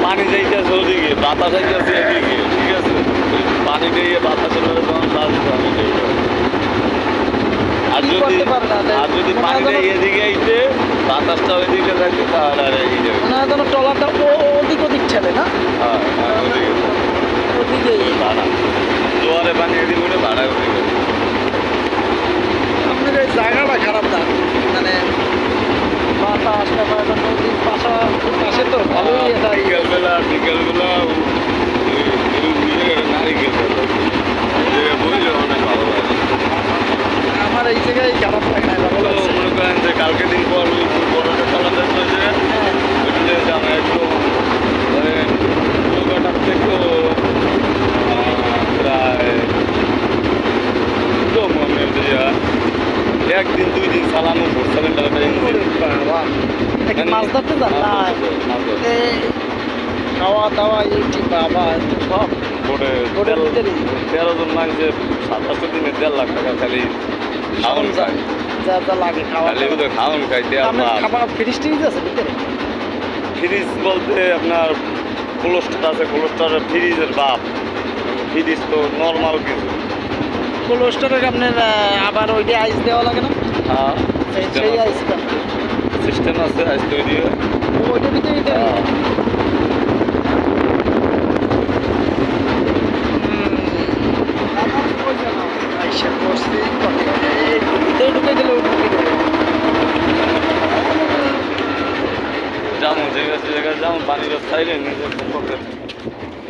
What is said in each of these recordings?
পানি যাইতেছে ওদিকে, বাতাস যাইতেছে এদিকে, ঠিক আছে? পানি দিয়ে বাতাসের মধ্যে যখন বাজে তখন আর যদি পানিটা এদিকে আইতে বাতাসটা ওইদিকে থাকবে তাহলে আর এই যাবে না, যেন ট্রলারটা ওদিক ওদিক ছেলে না? হ্যাঁ ওদিকে ওদিকেই ভাড়া জোয়ারে পানি এদিকে উঠে ভাড়া ওদিকে। আপনার এই জায়গাটা খারাপ না, মানে বাতাস নদীর পাশে তো ভালোই এটা। বিকেলবেলা নারিকেল বইলে অনেক ভালো লাগে। আমার এই জায়গায় খারাপ লাগে না, ভালো লাগছে। মনে করেন যে কালকে দিন পর বড়টা চালাতে হয়েছে আমার একটু কলকাতার থেকেও প্রায় একদিন 2 দিন চালানো 7 টাকা মাছ ধরতে যান না, খাওয়া দাওয়া ঠিক বাবা সব 13 জন মানুষের 27 দিনে 1.5 লাখ টাকা খালি খাওয়ান খায়, যা যা লাগে খাওয়া খালি ওদের খাওয়ান খাই দেওয়া। খাবার ফ্রিজ টিজ আছে ভিতরে? ফ্রিজ বলতে আপনার কোল্ড আছে, কোল্ড ফ্রিজের বাপ, ফ্রিজ তো নর্মাল কিছু। কোল্ড স্টোরে আপনার আবার ওইটা আইস দেওয়া লাগে না? হ্যাঁ সেই আইসটা সিস্টেম আছে, আইস তৈরি হয় ওইটার ভিতরে। যেমন যেমন পানির খাইলে নিজের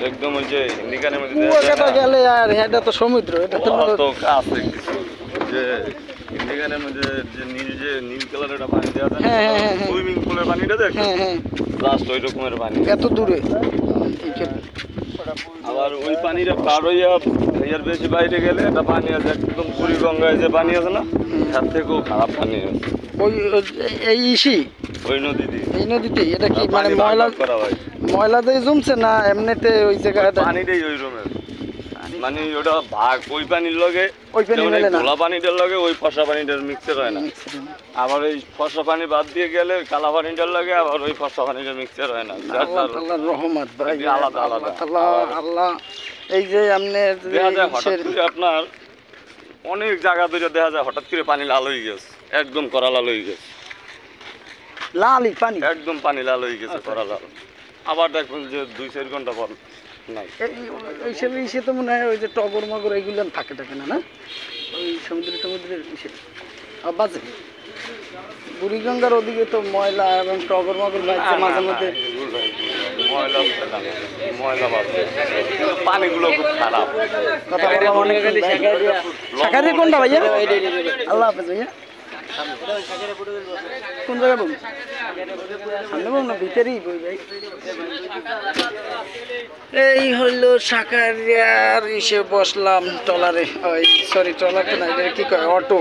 একদম ওই যে নিকানের মধ্যে গেলে আর এটা তো সমুদ্র, এটা তো আছে কিছু যে ইন্ডিকানের মধ্যে যে নীল কালারের পানি দেওয়া থাকে, সুইমিং পুলের পানিটা দেখে লাস্ট ওই রকমের পানি এত দূরে। আবার ওই পানিটা পার হইয়া এর বেশি বাইরে গেলে একটা পানি আছে একদম বুড়িগঙ্গায় যে পানি আছে না, তার থেকেও খারাপ পানি আছে ওই এই ওই নদীতে। এই নদীতে এটা কি মানে ময়লা দিয়ে জমছে না এমনিতে ওই জায়গাটা পানিটাই ওই রকমের, মানে ওটা ভাগ ওই পানির লগে ওই পানি মেলে না, খোলা পানিটার লগে ওই ফসা পানিটার মিক্সচার হয় না। আবার ওই ফসা পানি বাদ দিয়ে গেলে কালা পানিটার লাগে আবার ওই ফসা পানিটার মিক্সচার হয় না। আল্লাহর রহমত ভাই, আলাদা আলাদা আল্লাহ। এই যে আপনার অনেক জায়গা ধরে দেখা যায় হঠাৎ করে পানি লাল হয়ে গেছে, একদম করা লাল হয়ে গেছে, লালই পানি একদম পানি লাল হয়ে গেছে করা লাল। আবার দেখুন যে 2-4 ঘন্টা পর নাই। ইসে তো মনে হয় ওই যে টগর মগর এইগুলো থাকে না না ওই সমুদ্রের ইসে বাজে। বুড়িগঙ্গার ওদিকে তো ময়লা এবং টগর মগর বাজছে মাঝে মধ্যে, পানিগুলো খুব খারাপ। শাকারি কোনটা ভাইয়া? আল্লাহ হাফেজ ভাইয়া। কোন জায়গায় বলুন? সামনে বলুন না ভিতরেই বই ভাই। এই হলো সাকারিয়ার ইসে বসলাম ট্রলারে, সরি ট্রলার তো না, কি কয় অটো।